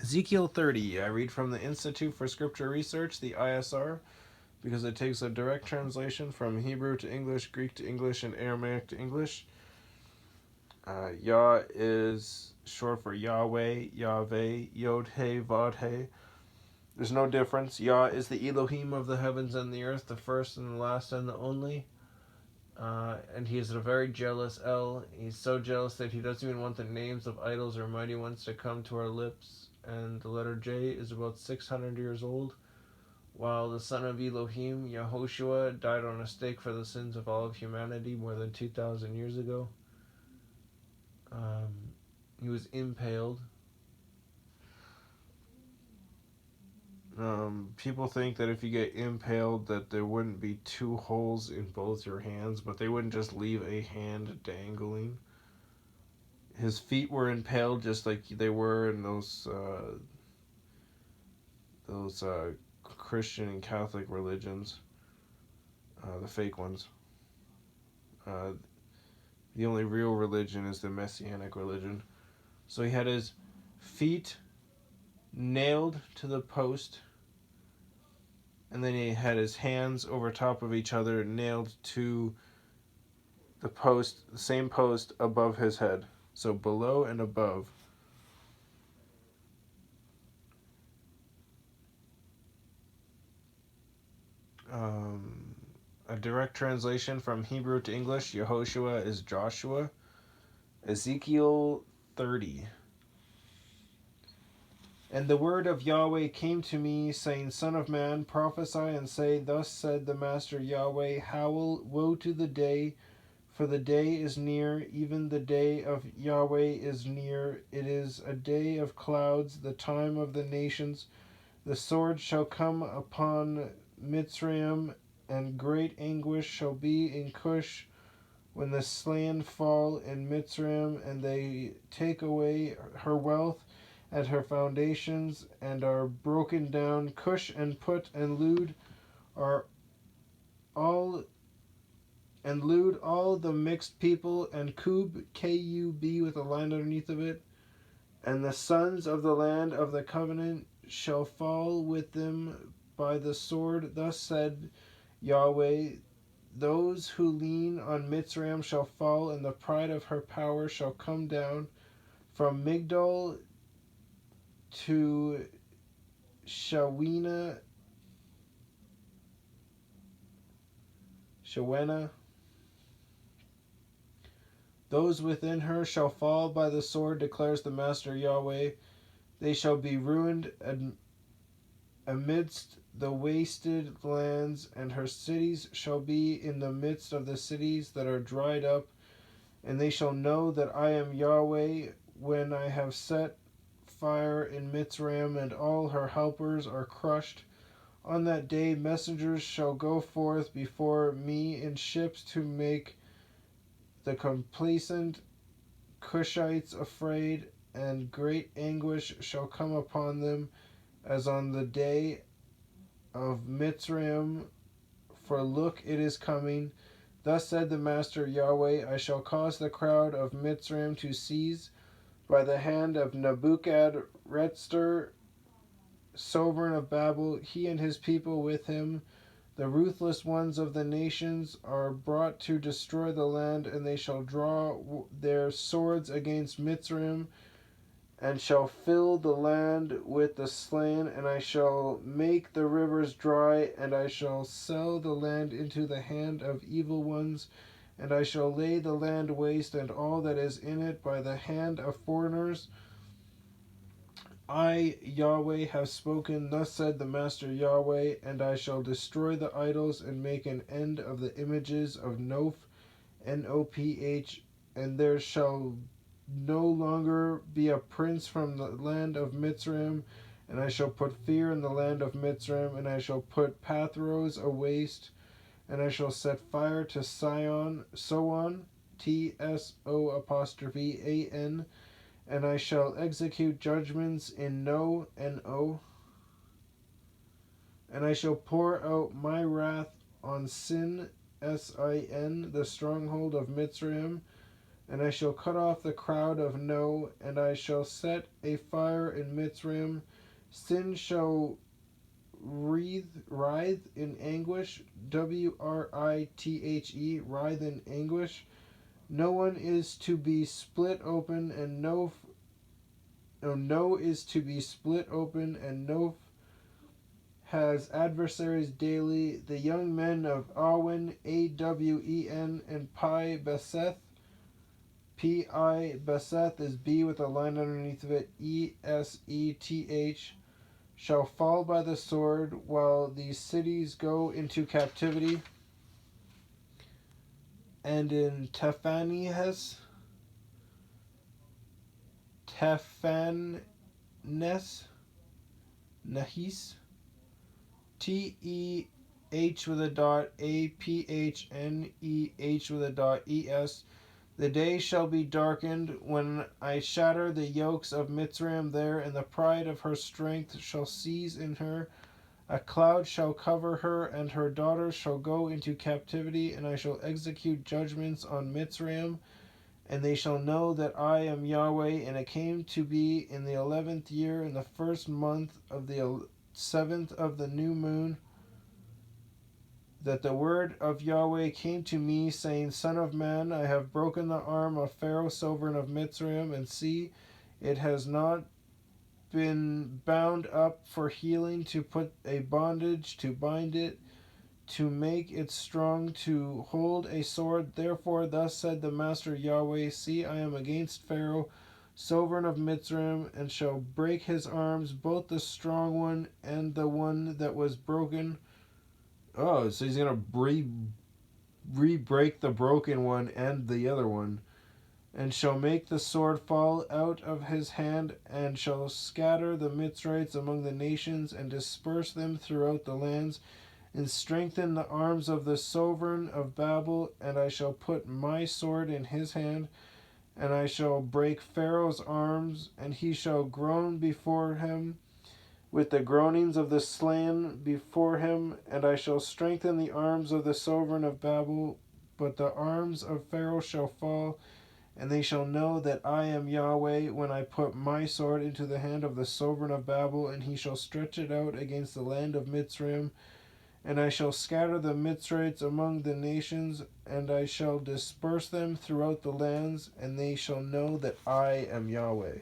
Ezekiel 30. I read from the Institute for Scripture Research, the ISR, because it takes a direct translation from Hebrew to English, Greek to English, and Aramaic to English. Yah is short for Yahweh, YahWeh, Yod-He, Vod-He. There's no difference. Yah is the Elohim of the heavens and the earth, the first and the last and the only. And he is a very jealous El. He's so jealous that he doesn't even want the names of idols or mighty ones to come to our lips. And the letter J is about 600 years old, while the son of Elohim, Yehoshua, died on a stake for the sins of all of humanity more than 2,000 years ago. He was impaled. People think that if you get impaled that there wouldn't be two holes in both your hands, but they wouldn't just leave a hand dangling. His feet were impaled just like they were in those Christian and Catholic religions, the fake ones. The only real religion is the Messianic religion. So he had his feet nailed to the post, and then he had his hands over top of each other nailed to the post, the same post above his head. So below and above. A direct translation from Hebrew to English, Yehoshua is Joshua. Ezekiel 30. And the word of Yahweh came to me, saying, Son of man, prophesy and say, Thus said the Master Yahweh, Howl, woe to the day, for the day is near, even the day of Yahweh is near. It is a day of clouds, the time of the nations. The sword shall come upon Mitzrayim, and great anguish shall be in Cush, when the slain fall in Mitzrayim, and they take away her wealth at her foundations, and are broken down. Cush and Put and Lud are all the mixed people, and Kub, K-U-B with a line underneath of it, and the sons of the land of the covenant shall fall with them by the sword. Thus said Yahweh, those who lean on Mitzrayim shall fall, and the pride of her power shall come down from Migdol to Shawena. Those within her shall fall by the sword, declares the Master Yahweh. They shall be ruined amidst the wasted lands, and her cities shall be in the midst of the cities that are dried up. And they shall know that I am Yahweh when I have set fire in Mitzrayim, and all her helpers are crushed. On that day messengers shall go forth before me in ships to make the complacent Cushites afraid, and great anguish shall come upon them as on the day of Mitzrayim. For look, it is coming. Thus said the Master Yahweh, I shall cause the crowd of Mitzrayim to seize by the hand of Nebuchadrezzar, sovereign of Babel, he and his people with him. The ruthless ones of the nations are brought to destroy the land, and they shall draw their swords against Mitzrayim, and shall fill the land with the slain, and I shall make the rivers dry, and I shall sell the land into the hand of evil ones, and I shall lay the land waste and all that is in it by the hand of foreigners. I, Yahweh, have spoken, thus said the Master Yahweh, and I shall destroy the idols and make an end of the images of Noph, N-O-P-H, and there shall no longer be a prince from the land of Mitzrayim, and I shall put fear in the land of Mitzrayim, and I shall put Pathros a waste, and I shall set fire to Soan, T-S-O'-A-N, and I shall execute judgments in No, N-O, and I shall pour out my wrath on Sin, S-I-N, the stronghold of Mitzrayim, And I shall cut off the crowd of No, and I shall set a fire in Mitzrayim. Sin shall writhe in anguish, Writhe, writhe in anguish. No one is to be split open, and no is to be split open, and no has adversaries daily. The young men of Awen, Awen, and Pi Beseth. Pi Beseth is B with a line underneath of it, Eseth, shall fall by the sword while these cities go into captivity. And in Taphanes, Nahis, TEH with a dot, APHNEH with a dot, ES. The day shall be darkened when I shatter the yokes of Mitzrayim there, and the pride of her strength shall seize in her. A cloud shall cover her, and her daughters shall go into captivity, and I shall execute judgments on Mitzrayim, and they shall know that I am YahWeh. And it came to be in the 11th year, in the first month of the 7th of the new moon, that the word of YahWeh came to me, saying, Son of man, I have broken the arm of Pharaoh, sovereign of Mitzrayim, and see, it has not been bound up for healing, to put a bondage, to bind it, to make it strong, to hold a sword. Therefore, thus said the Master YahWeh, see, I am against Pharaoh, sovereign of Mitzrayim, and shall break his arms, both the strong one and the one that was broken. Oh, so he's going to re-break the broken one and the other one. And shall make the sword fall out of his hand, and shall scatter the Mitzrites among the nations, and disperse them throughout the lands, and strengthen the arms of the sovereign of Babel. And I shall put my sword in his hand, and I shall break Pharaoh's arms, and he shall groan before him, with the groanings of the slain before him. And I shall strengthen the arms of the sovereign of Babel, but the arms of Pharaoh shall fall, and they shall know that I am YahWeh when I put my sword into the hand of the sovereign of Babel, and he shall stretch it out against the land of Mitzrayim. And I shall scatter the Mitzrites among the nations, and I shall disperse them throughout the lands, and they shall know that I am YahWeh.